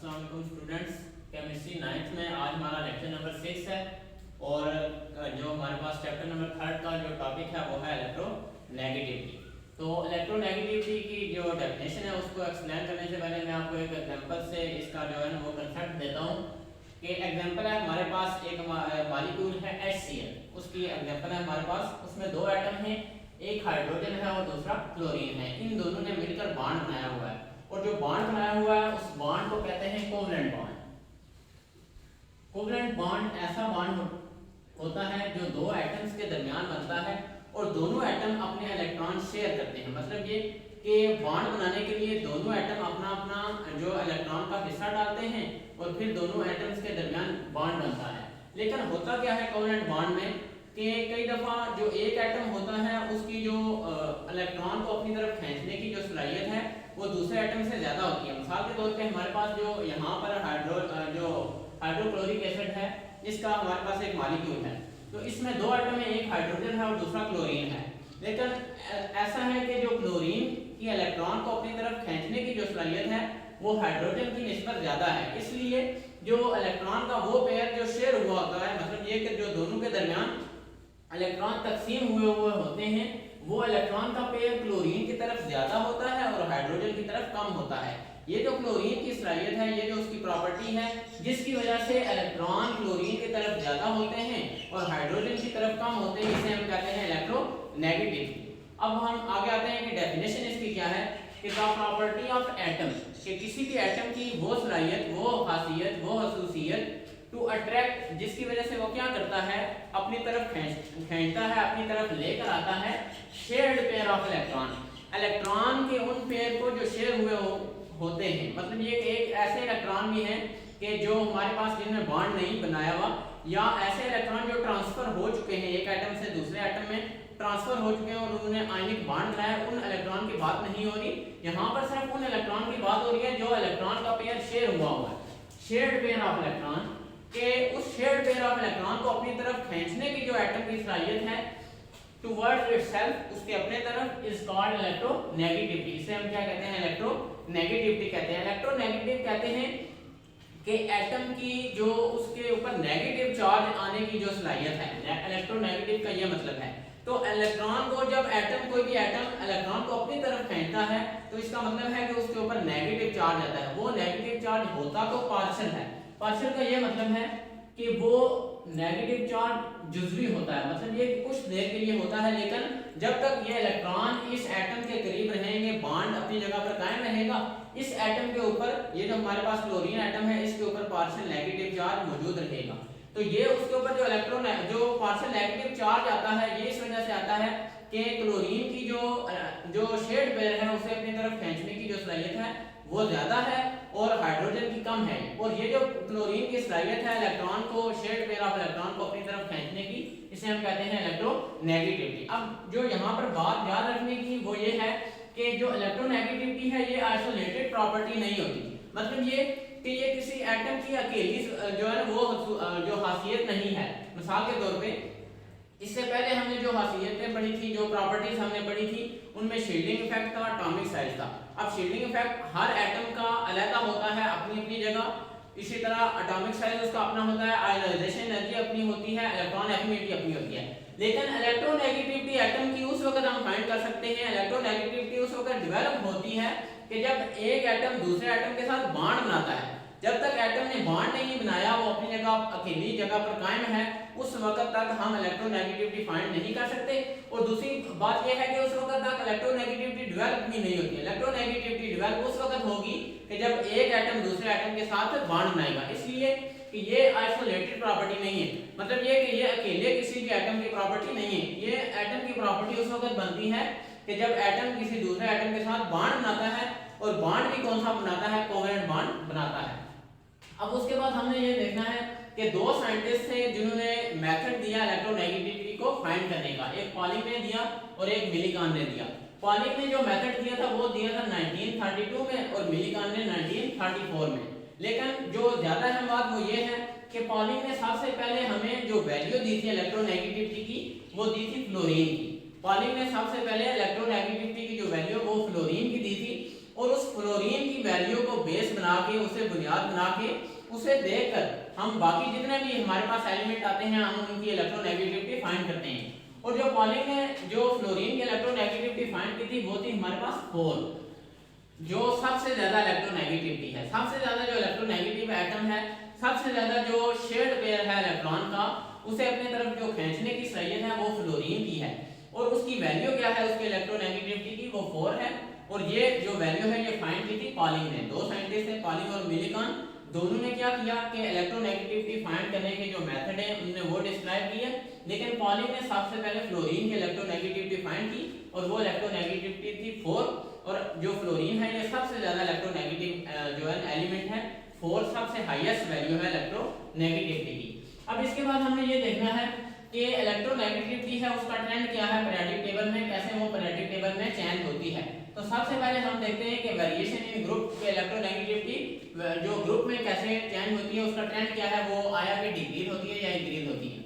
अस्सलाम वालेकुम students. Chemistry 9th में आज हमारा लेक्चर नंबर 6 है और जो हमारे पास चैप्टर नंबर 3 का जो टॉपिक है वो है इलेक्ट्रोनेगेटिविटी। तो इलेक्ट्रोनेगेटिविटी की जो डेफिनेशन है उसको एक्सप्लेन करने से पहले मैं आपको एक एग्जांपल से इसका जो है ना वो कंसेप्ट देता हूँ कि एग्जांपल है हमारे पास एक मॉलिक्यूल है HCl, उसकी एग्जांपल है हमारे पास, उसमें दो एटम हैं, एक हाइड्रोजन है और दूसरा क्लोरीन है। इन दोनों ने मिलकर बॉन्ड बनाया हुआ है और जो बॉन्ड बनाया हुआ है उस बॉन्ड को कहते हैं कोवलेंट बॉन्ड। कोवलेंट बॉन्ड ऐसा बॉन्ड होता है जो दो एटम्स के दरमियान बनता है और दोनों एटम अपने इलेक्ट्रॉन शेयर करते हैं। मतलब ये कि बॉन्ड बनाने के लिए दोनों एटम अपना अपना जो इलेक्ट्रॉन का हिस्सा डालते हैं और फिर दोनों एटम्स के दरमियान बॉन्ड बनता है। लेकिन होता क्या है कोवलेंट बॉन्ड में कि कई दफ़ा जो एक एटम होता है उसकी जो इलेक्ट्रॉन को अपनी तरफ खींचने की जो सलाहियत है वो दूसरे एटम से ज़्यादा होती है। मिसाल के तौर पे हमारे पास जो यहाँ पर हाइड्रोक्लोरिक एसिड है, इसका हमारे पास एक मॉलिक्यूल है, तो इसमें दो एटम है, एक हाइड्रोजन है और दूसरा क्लोरीन है। लेकिन ऐसा है कि जो क्लोरीन की इलेक्ट्रॉन को अपनी तरफ खींचने की जो सलाहियत है वो हाइड्रोजन की निस्बत ज़्यादा है, इसलिए जो इलेक्ट्रॉन का वो पेयर जो शेयर हुआ होता है, मतलब ये कि जो दोनों के दरमियान इलेक्ट्रॉन तकसीम हुए होते हैं, वो इलेक्ट्रॉन का पेयर क्लोरीन की तरफ ज्यादा होता है और हाइड्रोजन की तरफ कम होता है। ये जो क्लोरीन की सलाहियत है, ये जो उसकी प्रॉपर्टी है जिसकी वजह से इलेक्ट्रॉन क्लोरीन की तरफ ज्यादा होते हैं और हाइड्रोजन की तरफ कम होते हैं, इसे हम कहते हैं इलेक्ट्रोनेगेटिविटी। अब हम आगे आते हैं कि डेफिनेशन इसकी क्या है कि द प्रॉपर्टी ऑफ एटम, कि किसी भी एटम की वो सलाहियत, वो खासियत, वो खसूसियत टू अट्रैक्ट, जिसकी वजह से वो क्या करता है अपनी तरफ खींचता है, अपनी तरफ लेकर आता है shared pair of electron, electron के उन पेयर को जो शेयर हुए होते हैं। मतलब ये एक ऐसे इलेक्ट्रॉन भी हैं कि जो हमारे पास जिनमें बॉन्ड नहीं बनाया हुआ, या ऐसे इलेक्ट्रॉन जो ट्रांसफर हो चुके हैं, एक एटम से दूसरे एटम में ट्रांसफर हो चुके हैं और उन्होंने आयनिक बॉन्ड बनाया, उन इलेक्ट्रॉन की बात नहीं हो रही। यहाँ पर सिर्फ उन इलेक्ट्रॉन की बात हो रही है जो इलेक्ट्रॉन का पेयर शेयर हुआ है, शेयर्ड पेयर ऑफ इलेक्ट्रॉन, के उस शेयर्ड पेयर ऑफ इलेक्ट्रॉन को अपनी तरफ खींचने की जो एटम की सलाहियत है टुवर्ड्स इटसेल्फ, उसके अपने तरफ, इज कॉल्ड इलेक्ट्रोनेगेटिविटी। इसे हम क्या कहते हैं? इलेक्ट्रोनेगेटिविटी कहते हैं। इलेक्ट्रोनेगेटिव कहते हैं कि एटम की जो उसके ऊपर नेगेटिव चार्ज आने की जो सलाहियत है, इलेक्ट्रोनेगेटिव का ये मतलब है। तो इलेक्ट्रॉन को जब एटम, कोई भी एटम इलेक्ट्रॉन को अपनी तरफ खींचता है तो इसका मतलब है कि उसके ऊपर नेगेटिव चार्ज आता है। वो नेगेटिव चार्ज होता तो पार्शियल है, पार्शियल का ये मतलब है कि वो नेगेटिव चार्ज जुज़वी होता है, मतलब ये कुछ देर के लिए होता है, लेकिन जब तक ये इलेक्ट्रॉन इस एटम के करीब रहेंगे, बॉन्ड अपनी जगह पर कायम रहेगा, इस एटम के ऊपर, ये जो हमारे पास क्लोरीन एटम है, इसके ऊपर पार्शियल नेगेटिव चार्ज मौजूद रहेगा। तो ये उसके ऊपर जो इलेक्ट्रॉन है, जो पार्शियल नेगेटिव चार्ज आता है, ये इस वजह से आता है कि क्लोरीन की जो शेयर्ड पेयर है उसे अपनी तरफ खींचने की जो सलाहियत है वो ज्यादा है और हाइड्रोजन की कम है। और ये जो क्लोरीन की सलाहियत है इलेक्ट्रॉन को, शेयर्ड पेयर ऑफ इलेक्ट्रॉन को अपनी तरफ खींचने की, इसे हम कहते हैं इलेक्ट्रोनेगेटिविटी। अब जो यहाँ पर बात याद रखने की वो ये है कि जो इलेक्ट्रोनेगेटिविटी है ये आइसोलेटेड प्रॉपर्टी नहीं होती, मतलब ये कि ये किसी एटम की अकेली जो है वो जो खासियत नहीं है। मिसाल के तौर पे इससे पहले हमने जो खासियतें पढ़ी थी, जो प्रॉपर्टीज हमने पढ़ी थी, उनमें शील्डिंग इफेक्ट था, एटॉमिक साइज था। अब शील्डिंग इफेक्ट हर एटम का अलग होता है अपनी अपनी जगह, इसी तरह एटॉमिक साइज उसका अपना होता है, आयोनाइजेशन एनर्जी अपनी होती है, इलेक्ट्रॉन एफिनिटी अपनी होती है। लेकिन इलेक्ट्रोनेगेटिविटी एटम की उस वक्त हम फाइंड कर सकते हैं, इलेक्ट्रोनेगेटिविटी उस वक्त डेवलप होती है कि जब एक एटम दूसरे एटम के साथ बॉन्ड बनाता है। जब तक एटम ने बॉन्ड नहीं बनाया, वो अपनी जगह अकेली जगह पर कायम है, उस वक्त तक हम इलेक्ट्रोनेगेटिविटी फाइंड नहीं कर सकते। और दूसरी बात यह है कि उस वक्त तक इलेक्ट्रोनेगेटिविटी डेवलप भी नहीं होती है। इलेक्ट्रोनेगेटिविटी डेवलप उस वक्त होगी कि जब एक एटम दूसरे एटम के साथ बॉन्ड बनाएगा, इसलिए कि ये आइसोलेटेड प्रॉपर्टी नहीं है, मतलब ये कि ये अकेले किसी भी एटम की प्रॉपर्टी नहीं है। ये एटम की प्रॉपर्टी उस वक्त बनती है कि जब एटम किसी दूसरे एटम के साथ बॉन्ड बनाता है, और बॉन्ड भी कौन सा बनाता है? कोवेलेंट बॉन्ड बनाता है। अब उसके बाद हमने ये देखना है कि दो साइंटिस्ट थे जिन्होंने मेथड दिया इलेक्ट्रोनेगेटिविटी को फाइंड करने का, एक पॉलिंग ने दिया और एक मिलीकान ने दिया। पॉलिंग ने जो मेथड दिया था वो दिया था 1932 में और मिलीकान ने 1934 में। लेकिन जो ज्यादा अहम बात वो ये है कि पॉलिंग ने सबसे पहले हमें जो वैल्यू दी थी इलेक्ट्रोनेगेटिविटी की वो दी थी फ्लोरीन की। पॉलिंग ने सबसे पहले इलेक्ट्रोनेगेटिविटी की जो वैल्यू वो फ्लोरीन की दी थी, और उस फ्लोरीन की वैल्यू को बेस बना के, उसे बुनियाद बना के, उसे देखकर हम बाकी जितने भी हमारे पास एलिमेंट आते हैं हम उनकी इलेक्ट्रोनेगेटिविटी फाइंड करते हैं। और जो पॉलिंग ने जो फ्लोरीन की इलेक्ट्रोनेगेटिविटी फाइंड की थी वो थी हमारे पास 4, जो सबसे ज्यादा इलेक्ट्रोनेगेटिविटी है, सबसे ज्यादा जो इलेक्ट्रोनेगेटिव एटम है, सबसे ज्यादा जो शेयर्ड पेयर है इलेक्ट्रॉन का, उसे अपनी तरफ जो खींचने की सलाहियत है वो फ्लोरीन की है। और उसकी वैल्यू क्या है उसकी इलेक्ट्रोनेगेटिविटी की, वो 4 है। और ये जो वैल्यू है ये फाइंड की थी पॉलिंग ने। दो साइंटिस्ट थे, पॉलिंग और मिलिकॉन, दोनों ने क्या किया कि इलेक्ट्रोनेगेटिविटी फाइंड करने के जो मेथड है उन्होंने वो डिस्क्राइब किया। लेकिन पॉलिंग ने सबसे पहले फ्लोरीन की इलेक्ट्रोनेगेटिविटी फाइंड की और वो इलेक्ट्रोनेगेटिविटी थी 4। और जो फ्लोरीन है ये सबसे ज्यादा इलेक्ट्रोनेगेटिव जो है एलिमेंट है, 4 सबसे हाईएस्ट वैल्यू है इलेक्ट्रोनेगेटिविटी की। अब इसके बाद हमें ये देखना है कि इलेक्ट्रोनेगेटिविटी है उसका ट्रेंड क्या है पीरियोडिक टेबल में, कैसे वो पीरियोडिक टेबल में चेंज होती है। तो सबसे पहले हम देखते हैं कि वेरिएशन इन ग्रुप के इलेक्ट्रोनेगेटिविटी जो ग्रुप में कैसे चेंज होती है, उसका ट्रेंड क्या है, वो आया कि डिक्रीज होती है या इंक्रीज होती है।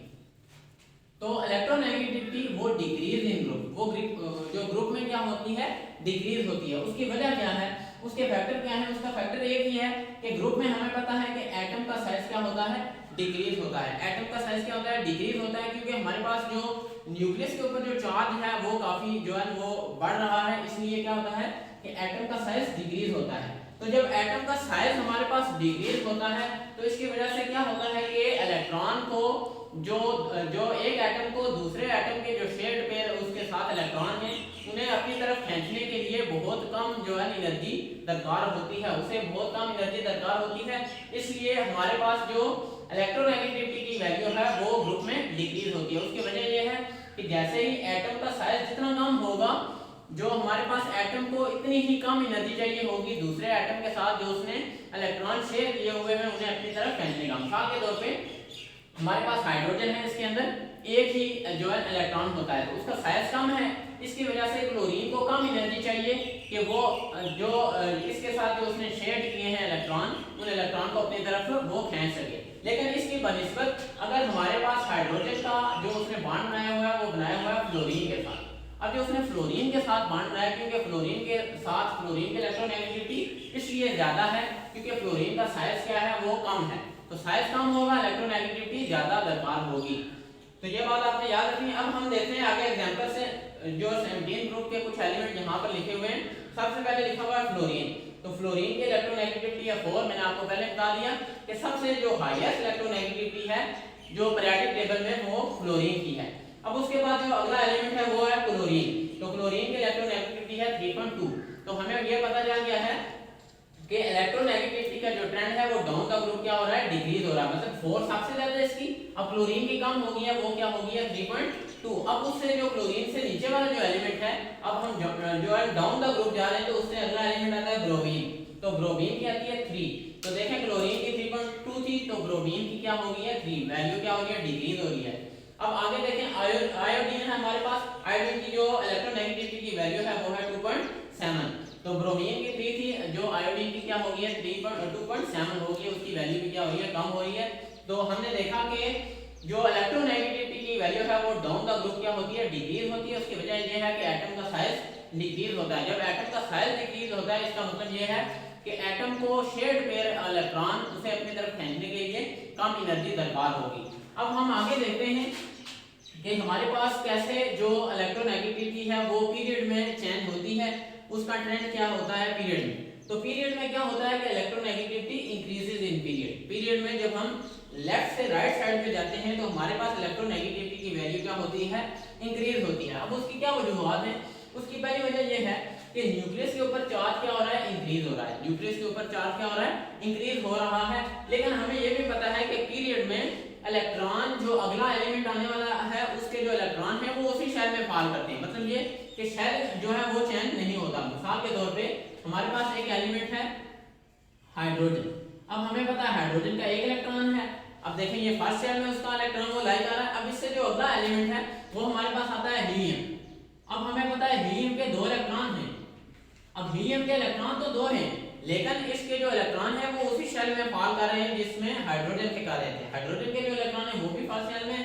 तो इलेक्ट्रोनेगेटिविटी वो डिक्रीज इन ग्रुप, वो जो ग्रुप में क्या होती है, डिक्रीज होती है। उसकी वजह क्या है, उसके फैक्टर क्या है, उसका फैक्टर एक ही है कि ग्रुप में हमें पता है कि एटम का साइज क्या होता है, डिक्रीज होता है। एटम का साइज क्या होता है, डिक्रीज होता है, क्योंकि हमारे पास जो न्यूक्लियस के ऊपर जो चार्ज है वो काफी जो है वो बढ़ रहा है, इसलिए क्या होता है कि एटम का साइज डिक्रीज होता है। तो जब एटम का साइज हमारे पास डिक्रीज होता है तो इसकी वजह से क्या होता है कि इलेक्ट्रॉन को जो एक एटम को दूसरे एटम के जो शेयर्ड पेयर उसके साथ इलेक्ट्रॉन है उन्हें अपनी तरफ खींचने के लिए बहुत कम जो है एनर्जी दरकार होती है, उसे बहुत कम एनर्जी दरकार होती है। इसलिए हमारे पास जो इलेक्ट्रोनेगेटिविटी की वैल्यू है वो ग्रुप में डिक्रीज होती है। उसकी वजह यह है कि जैसे ही एटम का साइज जितना कम होगा, जो हमारे पास एटम को इतनी ही कम एनर्जी चाहिए होगी दूसरे एटम के साथ जो उसने इलेक्ट्रॉन शेयर किए हुए हैं उन्हें अपनी तरफ खींचने का। मिसाल के तौर पे हमारे पास हाइड्रोजन है, इसके अंदर एक ही जो है इलेक्ट्रॉन होता है, तो उसका साइज कम है, इसकी वजह से क्लोरीन को कम एनर्जी चाहिए कि वो जो इसके साथ जो उसने शेयर किए हैं इलेक्ट्रॉन, उन इलेक्ट्रॉन को अपनी तरफ वो खींच सके। लेकिन इसकी बनिस्बत अगर हमारे पास हाइड्रोजन का जो उसने बॉन्ड बनाया हुआ है वो बनाया हुआ है फ्लोरीन के साथ। अब जो उसने फ्लोरीन के साथ बॉन्ड बनाया, क्योंकि फ्लोरीन के साथ फ्लोरीन की इलेक्ट्रोनेगेटिविटी इसलिए ज्यादा है क्योंकि फ्लोरीन का साइज क्या है वो कम है, तो साइज कम होगा इलेक्ट्रोनेगेटिविटी ज्यादा दरकार होगी। तो ये बात आपने याद रखनी है। अब हम देखते हैं आगे एग्जांपल से जो 17 ग्रुप के कुछ एलिमेंट यहाँ पर लिखे हुए हैं। सबसे पहले लिखा हुआ है फ्लोरीन, तो फ्लोरीन की इलेक्ट्रोनेगेटिविटी है 4। मैंने आपको पहले बता दिया कि सबसे जो हाईएस्ट इलेक्ट्रोनेगेटिविटी है जो पीरियोडिक टेबल में वो फ्लोरीन की है। अब उसके बाद जो अगला एलिमेंट है वो है क्लोरीन, तो क्लोरीन की इलेक्ट्रोनेगेटिविटी है 3.2। तो हमें ये पता चल गया है कि इलेक्ट्रोनेगेटिविटी का जो ट्रेंड है वो डाउन का ग्रुप क्या हो रहा है, डिक्रीज हो रहा है, मतलब 4 सबसे ज्यादा है इसकी। अब क्लोरीन की कम होगी है, वो क्या होगी है 3.2। अब उससे जो क्लोरीन से नीचे वाला जो एलिमेंट है, अब हम जो है डाउन द ग्रुप जा रहे हैं, तो उससे अगला एलिमेंट आता है ब्रोमीन, तो ब्रोमीन की आती है 3। तो देखें क्लोरीन की 3.2 थी, तो ब्रोमीन की क्या होगी है 3, वैल्यू क्या हो रही है, डिक्रीज हो रही है। अब आगे देखें आयोडीन है हमारे पास, आयोडीन की जो इलेक्ट्रोनेगेटिविटी की वैल्यू है वो है 2.7। तो ब्रोमीन की 3 थी, जो आयोडीन की क्या होगी है 2.7 होगी, उसकी वैल्यू भी क्या हो रही है, कम हो रही है। तो हमने देखा कि जो इलेक्ट्रोनेगेटिविटी की वैल्यू है वो डाउन द ग्रुप क्या होती है, डिक्रीज होती है। उसकी वजह यह है कि एटम का साइज डिक्रीज होता है। जब एटम का साइज डिक्रीज होता है इसका मतलब यह है कि एटम को शेयर्ड पेयर इलेक्ट्रॉन उसे अपनी तरफ खींचने के लिए कम एनर्जी दरकार होगी। अब हम आगे देखते हैं कि हमारे पास कैसे जो इलेक्ट्रोनेगेटिविटी है वो पीरियड में चेंज होती है, उसका ट्रेंड क्या होता है पीरियड में। तो पीरियड में क्या होता है कि electronegativity increases in period. Period में जब हम लेफ्ट से राइट साइड पे जाते हैं तो हमारे पास इलेक्ट्रोनेगेटिविटी की वैल्यू क्या होती है, इंक्रीज होती है। अब उसकी क्या वजूहत है, उसकी पहली वजह यह है कि न्यूक्लियस के ऊपर चार्ज क्या हो रहा है, इंक्रीज हो रहा है। न्यूक्लियस के ऊपर चार्ज क्या हो रहा है, इंक्रीज हो रहा है। लेकिन हमें यह भी पता है कि पीरियड में इलेक्ट्रॉन जो अगला एलिमेंट आने वाला है उसके जो इलेक्ट्रॉन है वो उसी शेल में फॉल करते हैं, मतलब ये कि शेल जो है वो चेंज नहीं होता। मिसाल के तौर पे हमारे पास एक एलिमेंट है हाइड्रोजन। अब हमें पता है हाइड्रोजन का एक इलेक्ट्रॉन है। अब देखें ये फर्स्ट शेल में उसका इलेक्ट्रॉन वो लाइक आ रहा है। अब इससे जो अगला एलिमेंट है वो हमारे पास आता है हीलियम। अब हमें पता है हीलियम के 2 इलेक्ट्रॉन हैं। अब हीलियम के इलेक्ट्रॉन तो 2 हैं, लेकिन इसके जो इलेक्ट्रॉन है वो उसी शेल में फॉल कर रहे हैं जिसमें हाइड्रोजन के कर रहे थे। हाइड्रोजन के जो इलेक्ट्रॉन है वो भी फर्स्ट शेल में,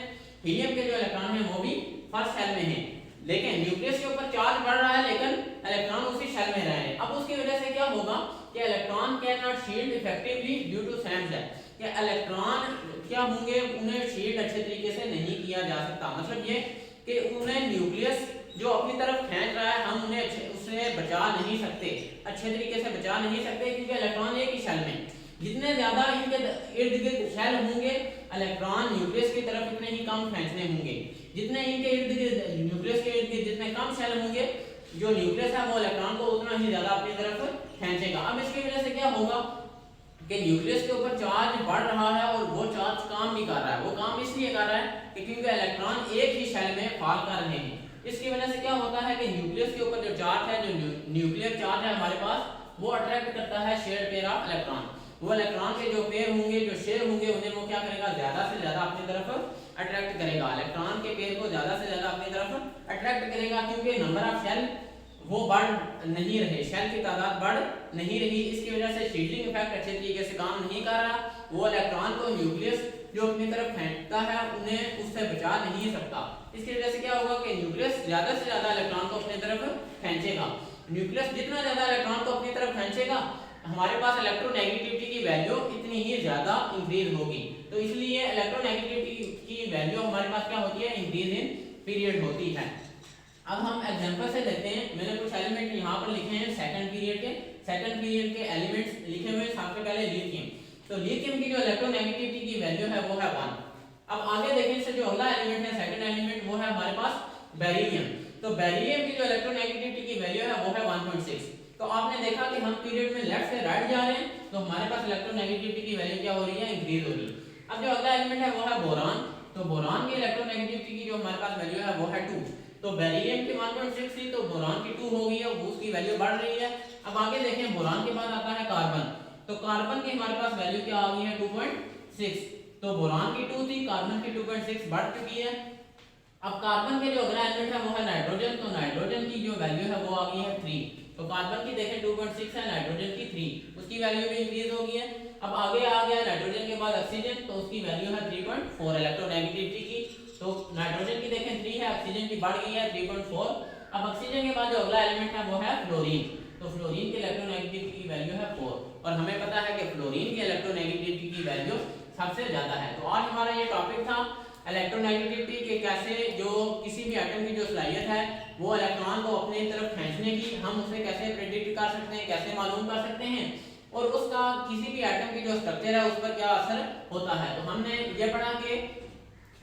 हीलियम के जो इलेक्ट्रॉन है वो भी फर्स्ट शेल में है। लेकिन न्यूक्लियस के ऊपर चार्ज बढ़ रहा है लेकिन इलेक्ट्रॉन उसी शेल में रह रहे हैं। अब उसकी वजह से क्या होगा कि electron can not shield effectively due to same shell, कि इलेक्ट्रॉन क्या होंगे, उन्हें शील्ड अच्छे तरीके से नहीं किया जा सकता। मतलब ये कि उन्हें न्यूक्लियस जो अपनी तरफ खींच रहा है हम उन्हें उससे बचा नहीं सकते, अच्छे तरीके से बचा नहीं सकते, क्योंकि इलेक्ट्रॉन एक ही शेल में, जितने ज्यादा इनके इर्द गिर्द शेल होंगे इलेक्ट्रॉन न्यूक्लियस की तरफ उतने ही कम खींचने होंगे, जितने इनके इर्द गिर्द न्यूक्लियस के इर्द गिर्द जितने कम शेल होंगे जो न्यूक्लियस है वो इलेक्ट्रॉन को उतना ही ज्यादा अपनी तरफ खींचेगा। अब इसकी वजह से क्या होगा कि न्यूक्लियस के ऊपर चार्ज बढ़ रहा है और वो चार्ज काम नहीं कर रहा है। वो काम इसलिए कर रहा है कि क्योंकि इलेक्ट्रॉन एक ही शेल में फॉल कर रहे हैं। इसकी वजह से क्या होता है कि न्यूक्लियस के ऊपर जो चार्ज है, जो न्यूक्लियर चार्ज है हमारे पास, वो अट्रैक्ट करता है शेयर्ड पेयर ऑफ इलेक्ट्रॉन। वो इलेक्ट्रॉन के जो पेयर होंगे, जो शेयर होंगे, उन्हें वो क्या करेगा, ज्यादा से ज्यादा अपनी तरफ अट्रैक्ट करेगा, इलेक्ट्रॉन के पेयर को ज्यादा से ज्यादा अपनी तरफ अट्रैक्ट करेगा, क्योंकि नंबर ऑफ शेल वो बढ़ नहीं रहे, शेल की तादाद बढ़ नहीं रही। इसकी वजह से शील्डिंग इफेक्ट अच्छे तरीके से काम नहीं कर रहा। वो इलेक्ट्रॉन को न्यूक्लियस जो अपनी तरफ फेंकता है उन्हें उससे बचा नहीं सकता। इसकी वजह से क्या होगा कि न्यूक्लियस ज्यादा से ज्यादा इलेक्ट्रॉन को अपनी तरफ खींचेगा। न्यूक्लियस जितना ज्यादा इलेक्ट्रॉन को अपनी तरफ खींचेगा हमारे पास इलेक्ट्रोनेगेटिविटी की वैल्यू इतनी ही ज्यादा इंक्रीज होगी। तो इसलिए इलेक्ट्रोनेगेटिविटी की वैल्यू हमारे पास क्या होती है, इंक्रीज इन पीरियड होती है। अब हम एग्जांपल से देखते हैं। मैंने कुछ एलिमेंट यहाँ पर लिखे हैं सेकंड पीरियड के एलिमेंट्स लिखे हुए हैं। सबसे पहले लिथियम, तो लिथियम की जो इलेक्ट्रोनेगेटिविटी की वैल्यू है वो है 1। अब आगे देखें इससे जो अगला एलिमेंट है सेकंड एलिमेंट वो है हमारे पास बेरिलियम। तो बेरिलियम की जो इलेक्ट्रोनेगेटिविटी की वैल्यू है वो है 1.6। तो आपने देखा कि हम पीरियड में लेफ्ट से राइट जा रहे हैं तो हमारे पास इलेक्ट्रोनेगेटिविटी की वैल्यू क्या हो रही है, इंक्रीज हो रही है। अब जो अगला एलिमेंट है वो है बोरान। तो बोरान की इलेक्ट्रोनेगेटिविटी की जो हमारे पास वैल्यू है वो है 2। तो बेरिलियम की 1.6 थी तो बोरान की 2 हो गई है, उसकी वैल्यू बढ़ रही है। अब आगे देखें बोरान के बाद आता है कार्बन। तो कार्बन की हमारे पास वैल्यू क्या आ गई है 2.6। तो बोरान की 2 थी, कार्बन की 2.6 बढ़ चुकी है। अब कार्बन के जो अगला एलिमेंट है वो है नाइट्रोजन। तो नाइट्रोजन की जो वैल्यू है वो आ गई है 3। तो कार्बन की देखें 2.6 है, नाइट्रोजन की 3, उसकी वैल्यू भी इंक्रीज हो गई है। अब आगे आ गया नाइट्रोजन के बाद ऑक्सीजन, तो उसकी वैल्यू है 3.4 इलेक्ट्रोनेगेटिविटी की। तो नाइट्रोजन की देखें 3 है, ऑक्सीजन की बढ़ गई है 3.4। अब ऑक्सीजन के बाद जो अगला एलिमेंट है वो है फ्लोरीन। तो फ्लोरीन की इलेक्ट्रोनेगेटिविटी की वैल्यू है 4 और हमें पता है कि फ्लोरीन की इलेक्ट्रोनेगेटिविटी की वैल्यू सबसे ज्यादा है। तो आज हमारा ये टॉपिक था इलेक्ट्रोनेगेटिविटी के कैसे जो किसी भी एटम की जो सलाहियत है वो इलेक्ट्रॉन को अपनी तरफ खींचने की, हम उसे कैसे प्रेडिक्ट कर सकते हैं, कैसे मालूम कर सकते हैं और उसका किसी भी एटम की जो स्ट्रक्चर है उस पर क्या असर होता है। तो हमने ये पढ़ा कि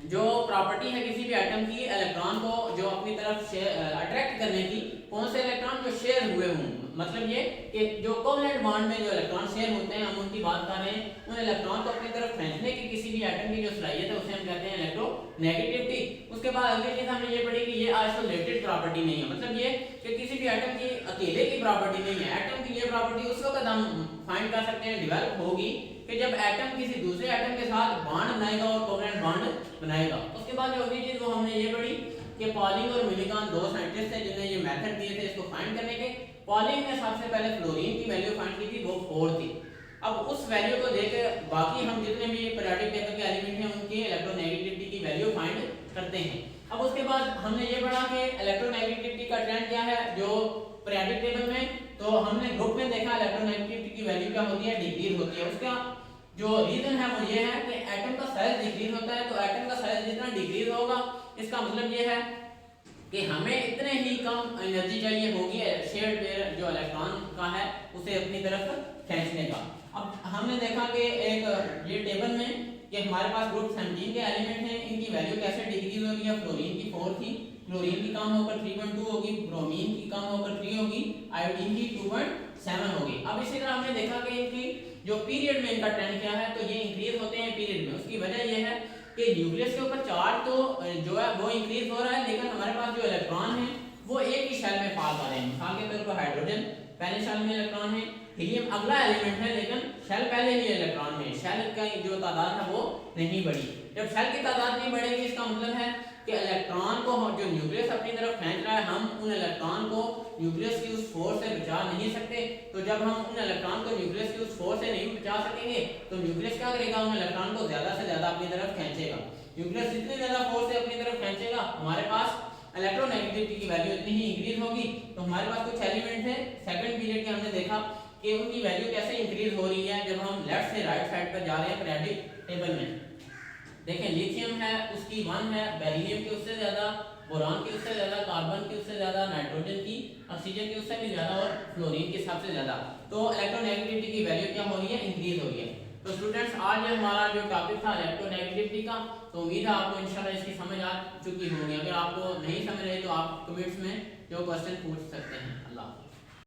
जो प्रॉपर्टी है किसी भी एटम की इलेक्ट्रॉन को जो अपनी तरफ अट्रैक्ट करने की, कौन से इलेक्ट्रॉन जो शेयर हुए हों, मतलब ये कि जो कोवलेंट बॉन्ड में जो इलेक्ट्रॉन शेयर होते हैं हम उनकी बात कर रहे हैं। उन इलेक्ट्रॉन को अपनी तरफ खींचने की किसी भी एटम की जो सलाहियत है उसे हम कहते हैं इलेक्ट्रोनेगेटिविटी। उसके बाद अगली चीज हमने ये पढ़ी कि ये आइसोलेटेड प्रॉपर्टी नहीं है, मतलब ये कि किसी भी एटम की अकेले की प्रॉपर्टी नहीं है। एटम की ये प्रॉपर्टी उस वक्त हम फाइंड कर सकते हैं, डेवलप होगी कि जब एटम किसी दूसरे एटम के साथ बॉन्ड बनाएगा और कोवलेंट बॉन्ड बनाएगा। उसके बाद जो अगली चीज वो हमने ये पढ़ी कि पॉलिंग और मिलिकॉन दो साइंटिस्ट थे जिन्होंने ये मेथड दिए थे इसको फाइंड करने के। पॉलिंग ने सबसे पहले फ्लोरीन की वैल्यू फाइंड की थी, वो 4 थी। अब उस वैल्यू को देकर बाकी हम जितने भी पीरियोडिक टेबल के एलिमेंट हैं उनकी इलेक्ट्रोनेगेटिविटी की वैल्यू फाइंड करते हैं। अब उसके बाद हमने ये पढ़ा कि इलेक्ट्रोनेगेटिविटी का ट्रेंड क्या है जो पीरियोडिक टेबल में, तो हमने ग्रुप में देखा इलेक्ट्रोनेगेटिविटी की वैल्यू क्या होती है, डिक्रीज होती है। उसका जो रीजन है वो ये है कि एटम का साइज डिक्रीज होता है। तो एटम का साइज जितना डिक्रीज होगा इसका मतलब ये है कि हमें इतने ही कम एनर्जी चाहिए होगी शेयर्ड पेयर जो इलेक्ट्रॉन का है उसे अपनी तरफ खींचने का। अब हमने देखा कि एक ये टेबल में कि हमारे पास ग्रुप 17 के एलिमेंट हैं, इनकी वैल्यू कैसे डिक्रीज हो रही है। फ्लोरीन की 4 थी, क्लोरीन की कम होकर 3.2 होगी, ब्रोमीन की कम होकर 3 होगी, आयोडीन की 2.7 होगी। अब इसी तरह हमने देखा कि इनकी जो पीरियड में इनका ट्रेंड क्या है, तो ये इंक्रीज होते हैं पीरियड में। उसकी वजह यह है कि न्यूक्लियस के ऊपर चार्ज तो जो है वो इंक्रीज हो रहा है, लेकिन हमारे पास जो इलेक्ट्रॉन है वो एक ही शेल में पास आ रहे हैं। मिसाल के तौर पर हाइड्रोजन पहले शेल में इलेक्ट्रॉन है, हीलियम अगला एलिमेंट है लेकिन शेल पहले ही इलेक्ट्रॉन में, शेल की जो तादाद है वो नहीं बढ़ी। जब शेल की तादाद नहीं बढ़ेगी इसका मतलब है कि इलेक्ट्रॉन को जो न्यूक्लियस अपनी तरफ खींच रहा है हम उन इलेक्ट्रॉन को न्यूक्लियस की उस फोर्स से बचा नहीं सकते। तो जब हम उन इलेक्ट्रॉन को न्यूक्लियस की उस फोर्स से नहीं बचा सकेंगे तो न्यूक्लियस क्या करेगा, उन इलेक्ट्रॉन को ज्यादा से ज्यादा अपनी तरफ खींचेगा। न्यूक्लियस जितनी ज्यादा फोर्स से अपनी तरफ खींचेगा हमारे पास इलेक्ट्रोनेगेटिविटी की वैल्यू इतनी ही इंक्रीज होगी। तो हमारे पास कुछ एलिमेंट थे सेकंड पीरियड के, हमने देखा कि उनकी वैल्यू कैसे इंक्रीज हो रही है जब हम लेफ्ट से राइट साइड पर जा रहे हैं पीरियोडिक टेबल में। देखें लिथियम है उसकी 1 है, बेरिलियम की उससे ज्यादा, बोरान की उससे ज्यादा, कार्बन की उससे ज्यादा, नाइट्रोजन की, ऑक्सीजन की उससे भी ज्यादा और फ्लोरीन के सबसे ज्यादा। तो इलेक्ट्रोनेगेटिविटी की वैल्यू क्या हो रही है, इंक्रीज हो रही है। तो स्टूडेंट्स आज हमारा जो टॉपिक था इलेक्ट्रोनेगेटिविटी का, तो उम्मीद है आपको इंशाल्लाह इसकी समझ आ चुकी होगी। अगर आपको नहीं समझ रही तो आप कमेंट्स में जो क्वेश्चन पूछ सकते हैं। अल्लाह।